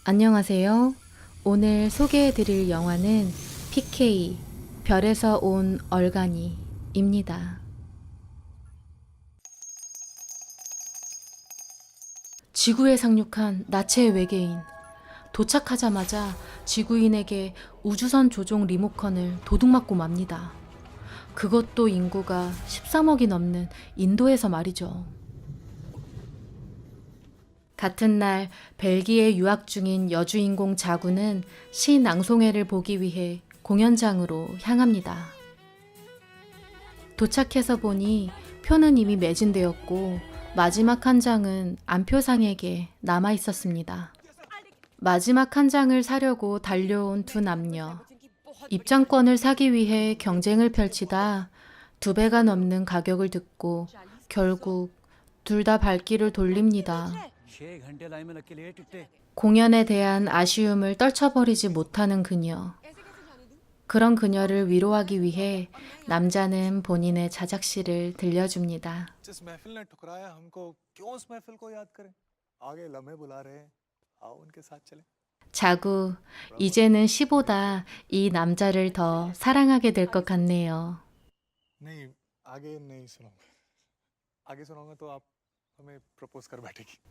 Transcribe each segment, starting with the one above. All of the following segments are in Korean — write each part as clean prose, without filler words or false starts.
안녕하세요. 오늘 소개해드릴 영화는 PK, 별에서 온 얼간이입니다. 지구에 상륙한 나체의 외계인. 도착하자마자 지구인에게 우주선 조종 리모컨을 도둑맞고 맙니다. 그것도 인구가 13억이 넘는 인도에서 말이죠. 같은 날 벨기에 유학 중인 여주인공 자구는 시 낭송회를 보기 위해 공연장으로 향합니다. 도착해서 보니 표는 이미 매진되었고 마지막 한 장은 안표상에게 남아 있었습니다. 마지막 한 장을 사려고 달려온 두 남녀. 입장권을 사기 위해 경쟁을 펼치다 2배가 넘는 가격을 듣고 결국 둘 다 발길을 돌립니다. 공연에 대한 아쉬움을 떨쳐버리지 못하는 그녀. 그런 그녀를 위로하기 위해 남자는 본인의 자작시를 들려줍니다. 자구, 이제는 시보다 이 남자를 더 사랑하게 될 것 같네요.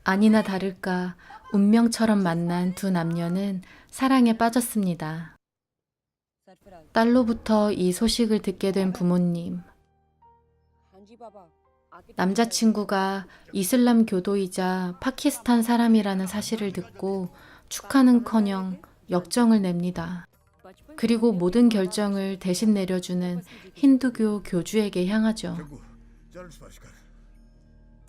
아니나 다를까 운명처럼 만난 두 남녀는 사랑에 빠졌습니다. 딸로부터 이 소식을 듣게 된 부모님. 남자친구가 이슬람 교도이자 파키스탄 사람이라는 사실을 듣고 축하는커녕 역정을 냅니다. 그리고 모든 결정을 대신 내려주는 힌두교 교주에게 향하죠.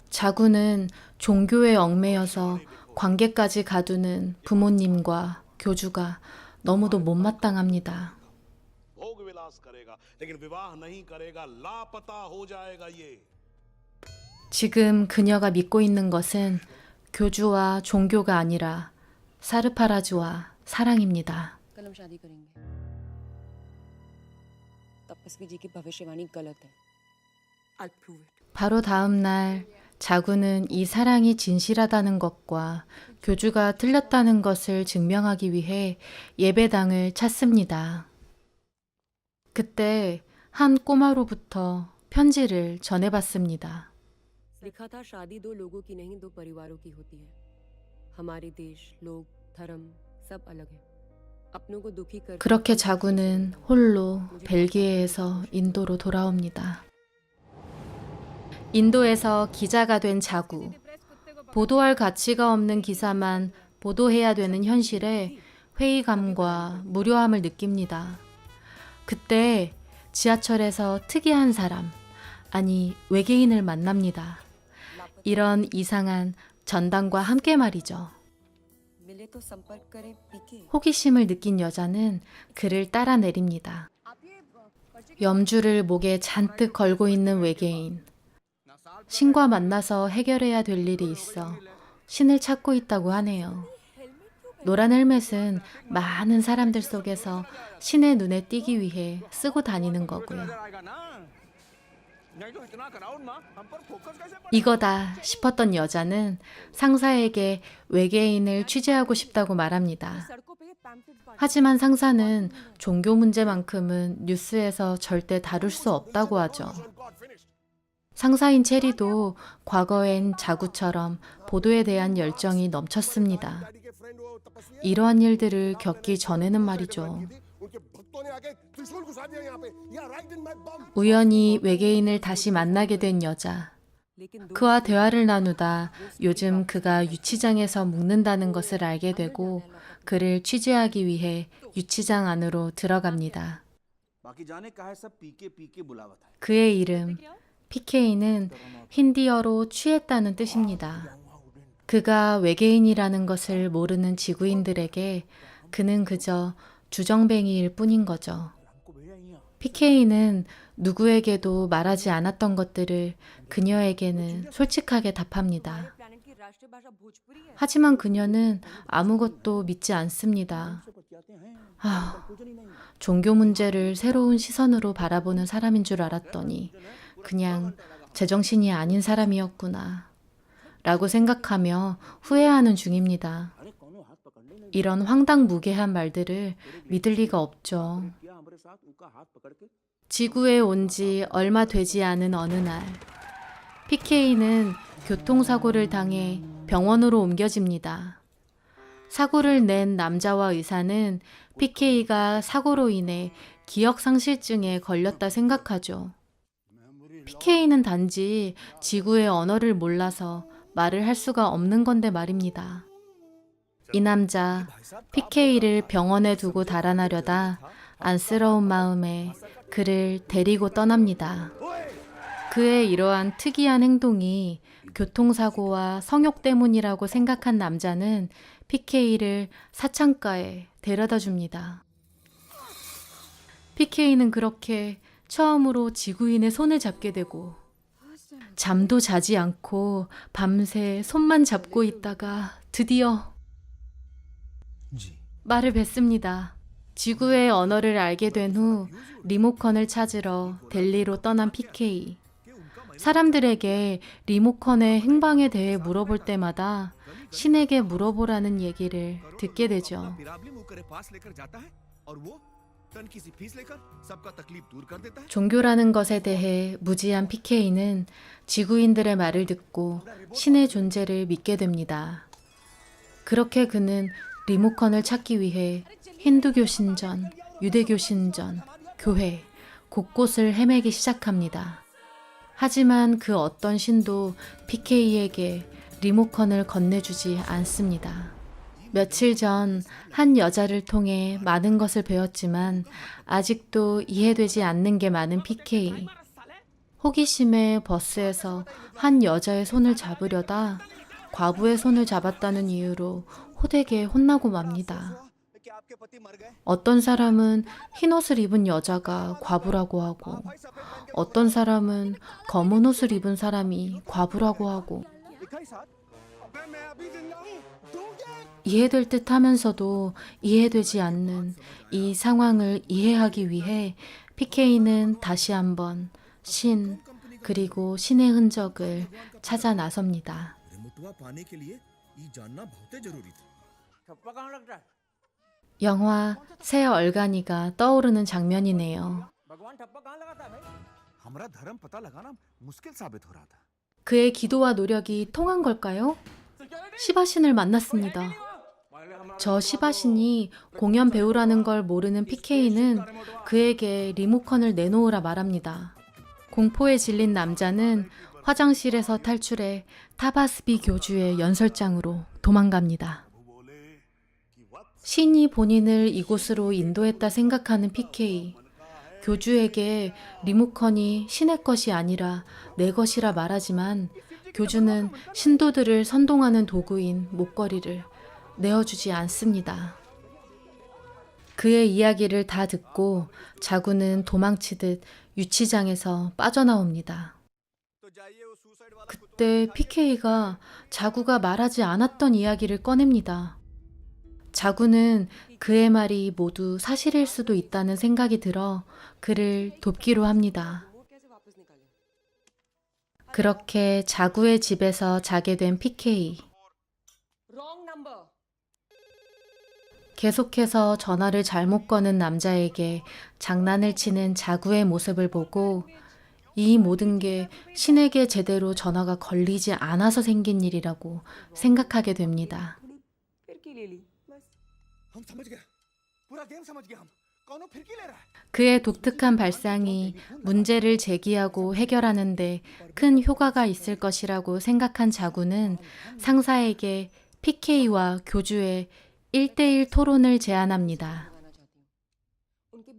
자구는 종교에 얽매여서 관계까지 가두는 부모님과 교주가 너무도 못마땅합니다. 지금 그녀가 믿고 있는 것은 교주와 종교가 아니라 사르파라즈와 사랑입니다. 바로 다음 날 자구는 이 사랑이 진실하다는 것과 교주가 틀렸다는 것을 증명하기 위해 예배당을 찾습니다. 그때 한 꼬마로부터 편지를 전해받습니다. 그렇게 자구는 홀로 벨기에에서 인도로 돌아옵니다. 인도에서 기자가 된 자구. 보도할 가치가 없는 기사만 보도해야 되는 현실에 회의감과 무료함을 느낍니다. 그때 지하철에서 특이한 사람, 아니 외계인을 만납니다. 이런 이상한 전당과 함께 말이죠. 호기심을 느낀 여자는 그를 따라 내립니다. 염주를 목에 잔뜩 걸고 있는 외계인. 신과 만나서 해결해야 될 일이 있어 신을 찾고 있다고 하네요. 노란 헬멧은 많은 사람들 속에서 신의 눈에 띄기 위해 쓰고 다니는 거고요. 이거다 싶었던 여자는 상사에게 외계인을 취재하고 싶다고 말합니다. 하지만 상사는 종교 문제만큼은 뉴스에서 절대 다룰 수 없다고 하죠. 상사인 체리도 과거엔 자구처럼 보도에 대한 열정이 넘쳤습니다. 이러한 일들을 겪기 전에는 말이죠. 우연히 외계인을 다시 만나게 된 여자. 그와 대화를 나누다 요즘 그가 유치장에서 묵는다는 것을 알게 되고 그를 취재하기 위해 유치장 안으로 들어갑니다. 그의 이름 PK는 힌디어로 취했다는 뜻입니다. 그가 외계인이라는 것을 모르는 지구인들에게 그는 그저 주정뱅이일 뿐인 거죠. PK는 누구에게도 말하지 않았던 것들을 그녀에게는 솔직하게 답합니다. 하지만 그녀는 아무것도 믿지 않습니다. 종교 문제를 새로운 시선으로 바라보는 사람인 줄 알았더니 그냥 제정신이 아닌 사람이었구나 라고 생각하며 후회하는 중입니다. 이런 황당무계한 말들을 믿을 리가 없죠. 지구에 온 지 얼마 되지 않은 어느 날, PK는 교통사고를 당해 병원으로 옮겨집니다. 사고를 낸 남자와 의사는 PK가 사고로 인해 기억상실증에 걸렸다 생각하죠. PK는 단지 지구의 언어를 몰라서 말을 할 수가 없는 건데 말입니다. 이 남자, PK를 병원에 두고 달아나려다 안쓰러운 마음에 그를 데리고 떠납니다. 그의 이러한 특이한 행동이 교통사고와 성욕 때문이라고 생각한 남자는 PK를 사창가에 데려다 줍니다. PK는 그렇게 처음으로 지구인의 손을 잡게 되고 잠도 자지 않고 밤새 손만 잡고 있다가 드디어 말을 뱉습니다. 지구의 언어를 알게 된 후 리모컨을 찾으러 델리로 떠난 PK. 사람들에게 리모컨의 행방에 대해 물어볼 때마다 신에게 물어보라는 얘기를 듣게 되죠. 종교라는 것에 대해 무지한 PK는 지구인들의 말을 듣고 신의 존재를 믿게 됩니다. 그렇게 그는 리모컨을 찾기 위해 힌두교 신전, 유대교 신전, 교회, 곳곳을 헤매기 시작합니다. 하지만 그 어떤 신도 PK에게 리모컨을 건네주지 않습니다. 며칠 전 한 여자를 통해 많은 것을 배웠지만 아직도 이해되지 않는 게 많은 PK. 호기심에 버스에서 한 여자의 손을 잡으려다 과부의 손을 잡았다는 이유로 호되게 혼나고 맙니다. 어떤 사람은 흰 옷을 입은 여자가 과부라고 하고 어떤 사람은 검은 옷을 입은 사람이 과부라고 하고 이해될 듯 하면서도 이해되지 않는 이 상황을 이해하기 위해 PK는 다시 한번 신 그리고 신의 흔적을 찾아 나섭니다. 영화 새 얼간이가 떠오르는 장면이네요. 그의 기도와 노력이 통한 걸까요? 시바신을 만났습니다. 저 시바신이 공연 배우라는 걸 모르는 PK는 그에게 리모컨을 내놓으라 말합니다. 공포에 질린 남자는 화장실에서 탈출해 타바스비 교주의 연설장으로 도망갑니다. 신이 본인을 이곳으로 인도했다 생각하는 PK. 교주에게 리모컨이 신의 것이 아니라 내 것이라 말하지만 교주는 신도들을 선동하는 도구인 목걸이를 내어주지 않습니다. 그의 이야기를 다 듣고 자구는 도망치듯 유치장에서 빠져나옵니다. 그때 PK가 자구가 말하지 않았던 이야기를 꺼냅니다. 자구는 그의 말이 모두 사실일 수도 있다는 생각이 들어 그를 돕기로 합니다. 그렇게 자구의 집에서 자게 된 PK. 계속해서 전화를 잘못 거는 남자에게 장난을 치는 자구의 모습을 보고 이 모든 게 신에게 제대로 전화가 걸리지 않아서 생긴 일이라고 생각하게 됩니다. 그의 독특한 발상이 문제를 제기하고 해결하는데 큰 효과가 있을 것이라고 생각한 자구는 상사에게 PK와 교주의 1대1 토론을 제안합니다.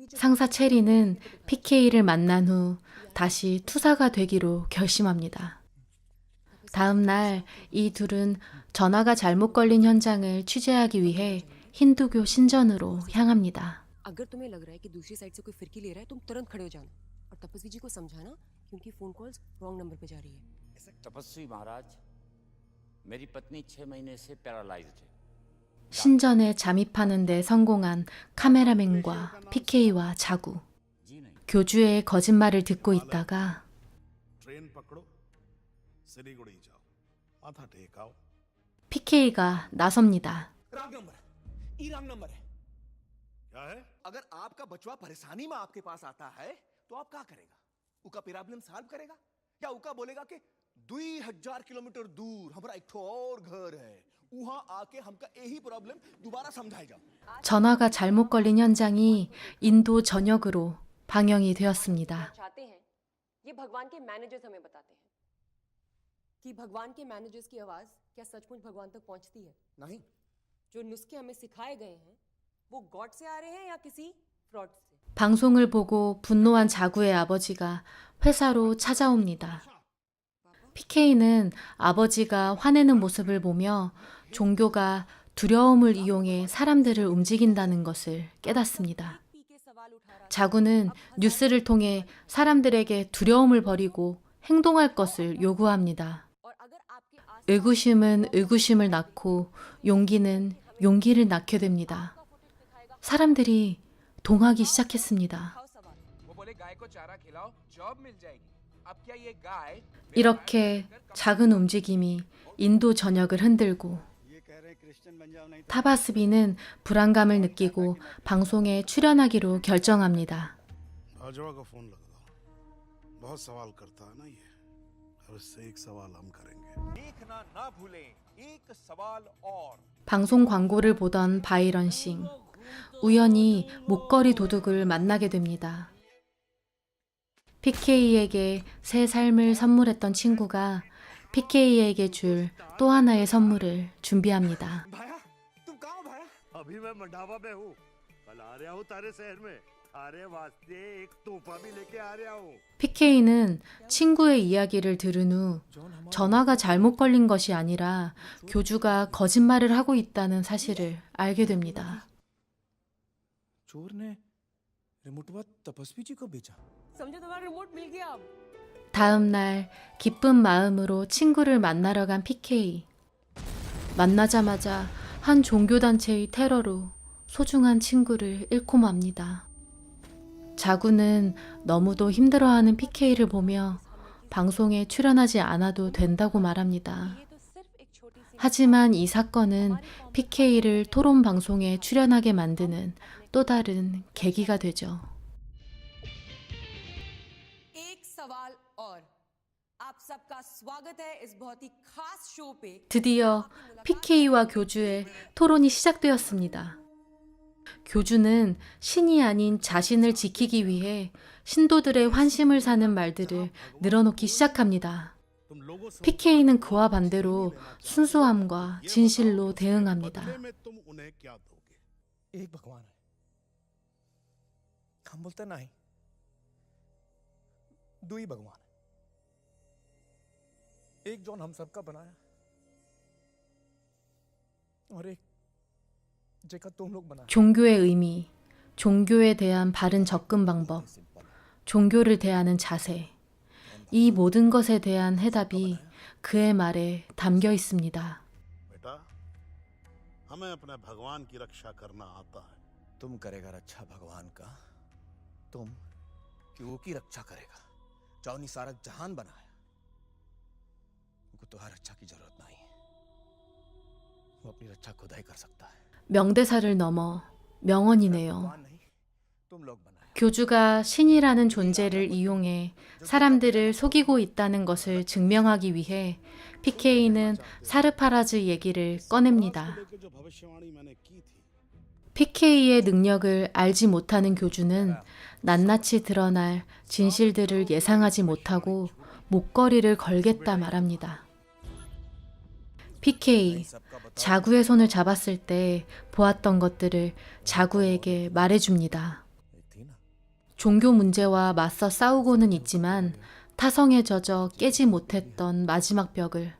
상사 체리는 PK를 만난 후 다시 투사가 되기로 결심합니다. 다음 날 이 둘은 전화가 잘못 걸린 현장을 취재하기 위해 힌두교 신전으로 향합니다. अगर तुम्हें लग रहा है कि दूसरी साइड से कोई फिरकी ले रहा है तुम तुरंत खड़े हो जाना और तपस्वी जी को समझाना क्योंकि फोन कॉल्स रॉन्ग नंबर पे जा रही है। तपस्वी महाराज, मेरी पत्नी 6 महीने से पैरालाइज्ड है। 신전에 잠입하는 데 성공한 카메라맨과 PK와 자구. 교주의 거짓말을 듣고 있다가 PK가 나섭니다. ये रंग नंबर है। क्या है? अगर आपका बचवा परेशानी में आपके पास आता है तो आप क्या करेगा? उका प्रॉब्लम सॉल्व करेगा या उका बोलेगा कि 2000 किलोमीटर दूर हमारा एक ठो और घर है, वहां आके हमका यही प्रॉब्लम दोबारा समझाएगा। 전화가 잘못 걸린 현장이 인도 전역으로 방영이 되었습니다. चाहते हैं ये भगवान के मैनेजर्स हमें बताते हैं कि भगवान के मैनेजर्स की आवाज क्या सचमुच भगवान तक पहुंचती है? नहीं, जो नुस्खे हमें सिखाए गए हैं वो गॉड से आ रहे हैं या किसी फ्रॉड से? 방송을 보고 분노한 자구의 아버지가 회사로 찾아옵니다. PK는 아버지가 화내는 모습을 보며 종교가 두려움을 이용해 사람들을 움직인다는 것을 깨닫습니다. 자구는 뉴스를 통해 사람들에게 두려움을 버리고 행동할 것을 요구합니다. 의구심은 의구심을 낳고 용기는 용기를 낳게 됩니다. 사람들이 동하기 시작했습니다. 이렇게 작은 움직임이 인도 전역을 흔들고 타바스비는 불안감을 느끼고 방송에 출연하기로 결정합니다. बाजवा का फोन लगा दो। बहुत सवाल करता है ना ये। अब इससे एक सवाल हम करेंगे। देखना ना भूलें, एक सवाल और। 방송 광고를 보던 바이런 싱. 우연히 목걸이 도둑을 만나게 됩니다. PK에게 새 삶을 선물했던 친구가 PK에게 줄 또 하나의 선물을 준비합니다. भाया, तुम कहाँ हो भाया? अभी मैं मंडावा में हूँ। कल आ रहा हूँ तारे शहर में। तारे वास्ते एक तोहफा भी लेके आ रहा हूँ। PK는 친구의 이야기를 들은 후 전화가 잘못 걸린 것이 아니라 교주가 거짓말을 하고 있다는 사실을 알게 됩니다. चोर ने रिमोटवा तपस्वी जी को बेचा। समझो तुम्हारा रिमोट मिल गया अब। 다음 날 기쁜 마음으로 친구를 만나러 간 PK. 만나자마자 한 종교단체의 테러로 소중한 친구를 잃고 맙니다. 자구는 너무도 힘들어하는 PK를 보며 방송에 출연하지 않아도 된다고 말합니다. 하지만 이 사건은 PK를 토론 방송에 출연하게 만드는 또 다른 계기가 되죠. एक सवाल और आप सबका स्वागत है इस बहुत ही खास शो पे। 드디어 PK와 교주의 토론이 시작되었습니다. 교주는 신이 아닌 자신을 지키기 위해 신도들의 환심을 사는 말들을 늘어놓기 시작합니다. PK는 그와 반대로 순수함과 진실로 대응합니다. एक भगवान है। हम बोलते नहीं, दो ही भगवान है। एक जॉन हम सबका बनाया और एक जेका तुम लोग बनाया। 종교의 의미, 종교에 대한 바른 접근 방법, 종교를 대하는 자세, 이 모든 것에 대한 해답이 그의 말에 담겨 있습니다. बेटा, हमें अपने भगवान की रक्षा करना आता है। तुम करेगा रक्षा भगवान का, तुम क्यों की रक्षा करेगा? जाओनी सारा जहान बनाया, उनको तो हर रक्षा की जरूरत नहीं है। वो अपनी रक्षा खुद ही कर सकता है। 명대사를 넘어 명언이네요. भगवान नहीं, तुम लोग बनाए। 교주가 신이라는 존재를 이용해 사람들을 속이고 있다는 것을 증명하기 위해 PK는 사르파라즈 얘기를 꺼냅니다. जो भविष्यवाणी मैंने की थी, PK의 능력을 알지 못하는 교주는 낱낱이 드러날 진실들을 예상하지 못하고 목걸이를 걸겠다 말합니다. PK, 자구의 손을 잡았을 때 보았던 것들을 자구에게 말해줍니다. एक थी ना, 종교 문제와 맞서 싸우고는 있지만 타성에 젖어 깨지 못했던 마지막 벽을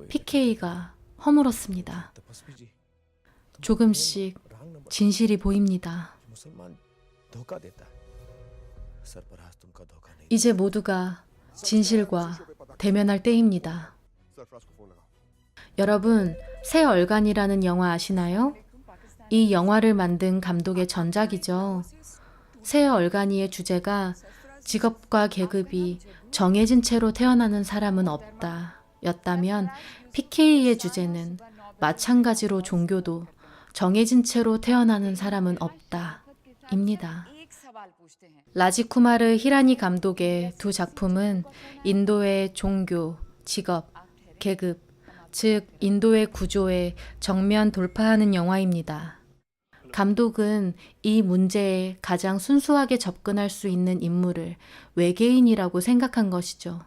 PK가 허물었습니다. तपस्वी जी, 조금씩 रंग नंबर 진실이 보입니다. मुसलमान धोखा देता है। सरपराज तुमका धोखा नहीं। 이제 모두가 진실과 대면할 때입니다. 여러분, 새 얼간이라는 영화 아시나요? 이 영화를 만든 감독의 전작이죠. 새 얼간이의 주제가 직업과 계급이 정해진 채로 태어나는 사람은 없다 였다면 PK의 주제는 마찬가지로 종교도 정해진 채로 태어나는 사람은 없다. 입니다. 라지쿠마르 히라니 감독의 두 작품은 인도의 종교, 직업, 계급, 즉 인도의 구조에 정면 돌파하는 영화입니다. 감독은 이 문제에 가장 순수하게 접근할 수 있는 인물을 외계인이라고 생각한 것이죠.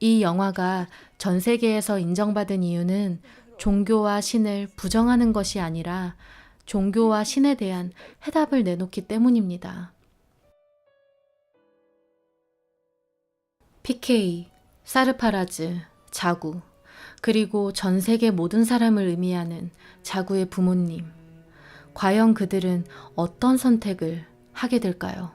이 영화가 전 세계에서 인정받은 이유는 종교와 신을 부정하는 것이 아니라 종교와 신에 대한 해답을 내놓기 때문입니다. PK, 사르파라즈, 자구, 그리고 전 세계 모든 사람을 의미하는 자구의 부모님. 과연 그들은 어떤 선택을 하게 될까요?